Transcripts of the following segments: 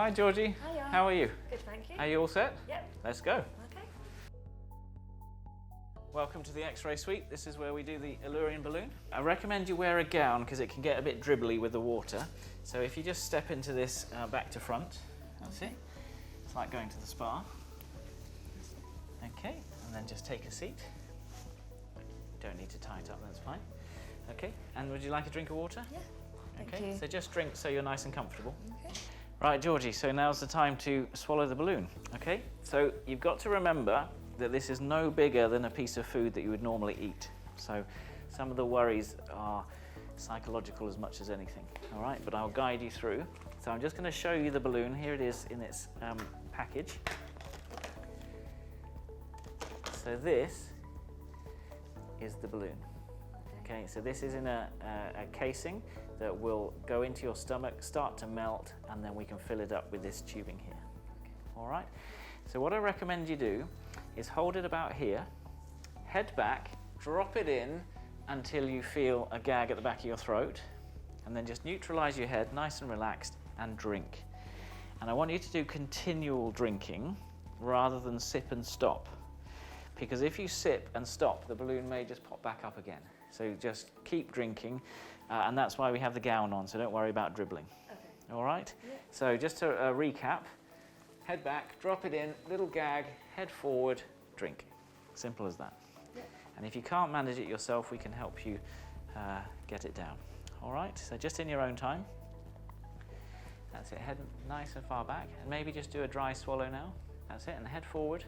Hi Georgie. Hiya. How are you? Good, thank you. Are you all set? Yep. Let's go. Okay. Welcome to the X-ray suite. This is where we do the Allurion Balloon. I recommend you wear a gown because it can get a bit dribbly with the water. So if you just step into this back to front, that's it. It's like going to the spa. Okay, and then just take a seat. Don't need to tie it up, that's fine. Okay, and would you like a drink of water? Yeah. Thank Okay, you. so just drink so you're nice and comfortable. Okay. Right, Georgie, so now's the time to swallow the balloon, okay? So you've got to remember that this is no bigger than a piece of food that you would normally eat. So some of the worries are psychological as much as anything, all right? But I'll guide you through. So I'm just going to show you the balloon. Here it is in its package. So this is the balloon. Okay, so this is in a casing that will go into your stomach, start to melt, and then we can fill it up with this tubing here. All right? So what I recommend you do is hold it about here, head back, drop it in until you feel a gag at the back of your throat, and then just neutralize your head, nice and relaxed, and drink. And I want you to do continual drinking rather than sip and stop. Because if you sip and stop, the balloon may just pop back up again. So just keep drinking, and that's why we have the gown on, so don't worry about dribbling. Okay. All right? Yeah. So just to recap, head back, drop it in, little gag, head forward, drink. Simple as that. Yeah. And if you can't manage it yourself, we can help you get it down. All right? So just in your own time. That's it, head nice and far back, and maybe just do a dry swallow now. That's it, and head forward,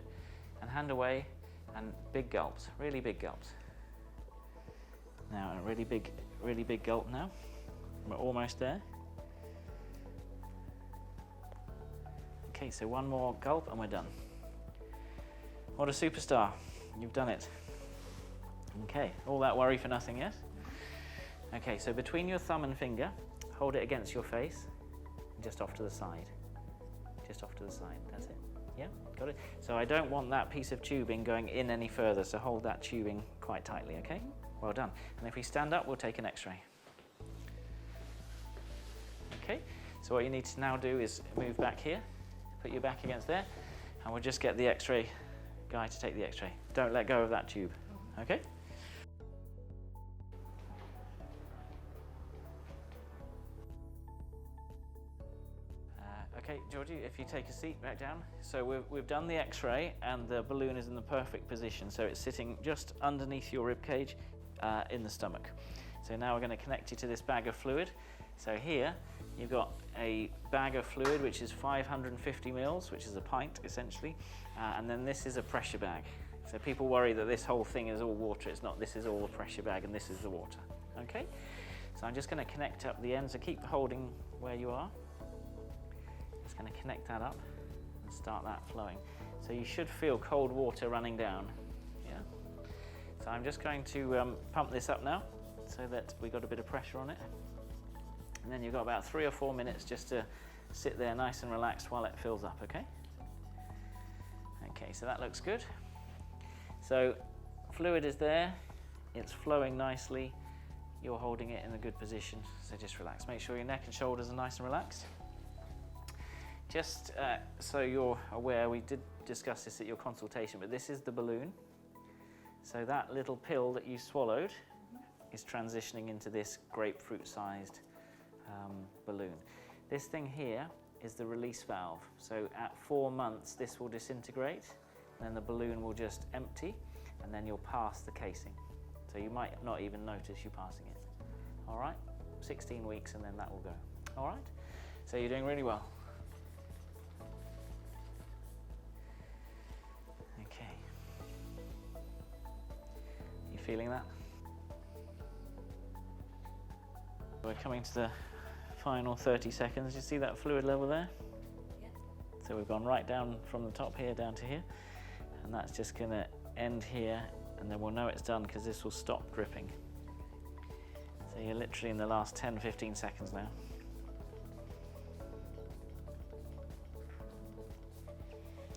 and hand away, and big gulps, really big gulps. Now a really big gulp now. We're almost there. Okay, so one more gulp and we're done. What a superstar, you've done it. Okay, all that worry for nothing, yes? Okay, so between your thumb and finger, hold it against your face, and just off to the side. Just off to the side, that's it. Yeah, got it? So I don't want that piece of tubing going in any further, so hold that tubing quite tightly, okay? Well done. And if we stand up, we'll take an X-ray. Okay, so what you need to now do is move back here, put your back against there, and we'll just get the X-ray guy to take the X-ray. Don't let go of that tube, okay? Okay, Georgie, if you take a seat back down. So we've done the X-ray and the balloon is in the perfect position. So it's sitting just underneath your rib cage in the stomach. So now we're going to connect you to this bag of fluid. So here you've got a bag of fluid which is 550 mils, which is a pint essentially. And then this is a pressure bag. So people worry that this whole thing is all water. It's not. This is all the pressure bag and this is the water. Okay? So I'm just going to connect up the ends. So keep holding where you are. Just going to connect that up and start that flowing. So you should feel cold water running down. Yeah. So I'm just going to pump this up now so that we got a bit of pressure on it. And then you've got about 3 or 4 minutes just to sit there nice and relaxed while it fills up, okay? Okay, so that looks good. So fluid is there, it's flowing nicely, you're holding it in a good position, so just relax. Make sure your neck and shoulders are nice and relaxed. Just so you're aware, we did discuss this at your consultation, but this is the balloon. So that little pill that you swallowed is transitioning into this grapefruit-sized balloon. This thing here is the release valve. So at 4 months, this will disintegrate, and then the balloon will just empty, and then you'll pass the casing. So you might not even notice you passing it. All right? 16 weeks, and then that will go. All right? So you're doing really well. Okay. You feeling that? We're coming to the final 30 seconds. You see that fluid level there? Yeah. So we've gone right down from the top here down to here, and that's just going to end here, and then we'll know it's done because this will stop dripping. So you're literally in the last 10-15 seconds now.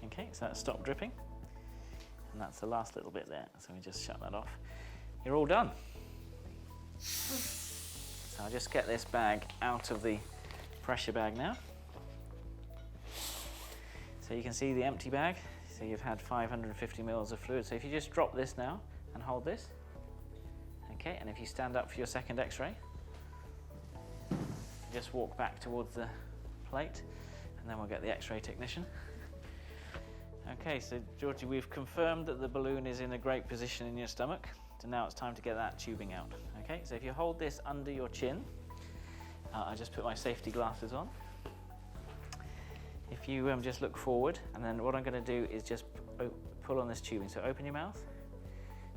Okay, so that's stopped dripping, and that's the last little bit there, so we just shut that off. You're all done. So I'll just get this bag out of the pressure bag now. So you can see the empty bag. So you've had 550 mils of fluid. So if you just drop this now and hold this, okay, and if you stand up for your second X-ray, just walk back towards the plate, and then we'll get the X-ray technician. Okay, so Georgie, we've confirmed that the balloon is in a great position in your stomach. So now it's time to get that tubing out. Okay, so if you hold this under your chin, I just put my safety glasses on. If you just look forward, and then what I'm going to do is just pull on this tubing. So open your mouth.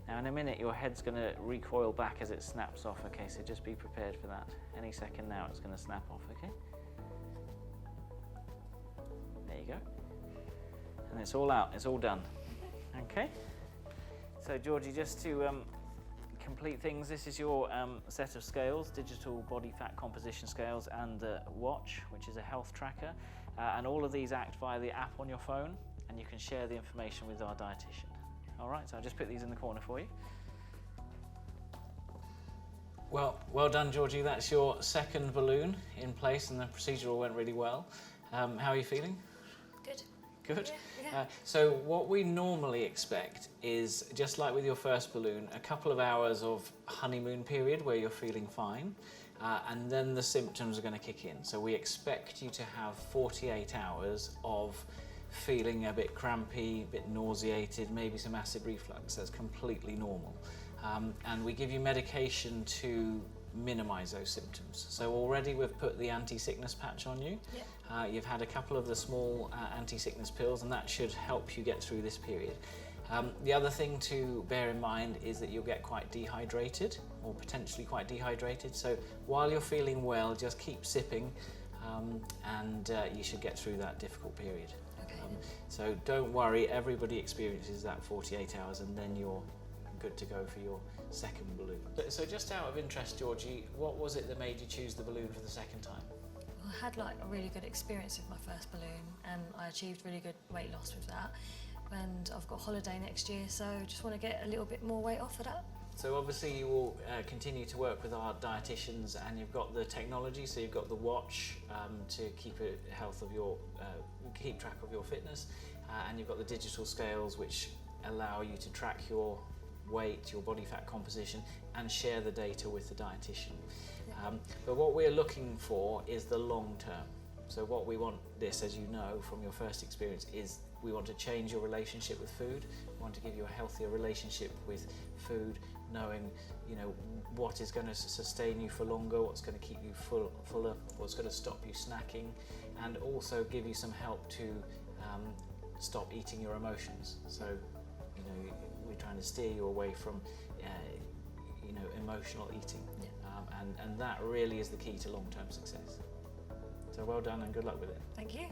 Now in a minute your head's going to recoil back as it snaps off. Okay, so just be prepared for that. Any second now it's going to snap off. Okay. There you go. And it's all out, it's all done. Okay. So Georgie, just to complete things, this is your set of scales, digital body fat composition scales, and the watch, which is a health tracker. And all of these act via the app on your phone, and you can share the information with our dietitian. All right, so I'll just put these in the corner for you. Well done, Georgie. That's your second balloon in place, and the procedure all went really well. How are you feeling? Good. Good? Yeah. So what we normally expect is, just like with your first balloon, a couple of hours of honeymoon period where you're feeling fine, and then the symptoms are going to kick in. So we expect you to have 48 hours of feeling a bit crampy, a bit nauseated, maybe some acid reflux. That's completely normal. And we give you medication to minimise those symptoms. So already we've put the anti-sickness patch on you. Yep. You've had a couple of the small anti-sickness pills, and that should help you get through this period. The other thing to bear in mind is that you'll get quite dehydrated, or potentially quite dehydrated. So while you're feeling well, just keep sipping, and you should get through that difficult period. Okay. So don't worry, everybody experiences that 48 hours, and then you're good to go for your second balloon. So just out of interest, Georgie, what was it that made you choose the balloon for the second time? Well, I had like a really good experience with my first balloon, and I achieved really good weight loss with that. And I've got a holiday next year, so just want to get a little bit more weight off of that. So obviously you will continue to work with our dietitians, and you've got the technology, so you've got the watch to keep keep track of your fitness, and you've got the digital scales which allow you to track your weight, your body fat composition, and share the data with the dietitian. Yeah. But what we're looking for is the long term. So what we want this, as you know from your first experience, is we want to change your relationship with food. We want to give you a healthier relationship with food, knowing, you know, what is going to sustain you for longer, what's going to keep you fuller, what's going to stop you snacking, and also give you some help to stop eating your emotions. So, you know, we're trying to steer you away from, you know, emotional eating. Yeah. And that really is the key to long-term success. So well done and good luck with it. Thank you.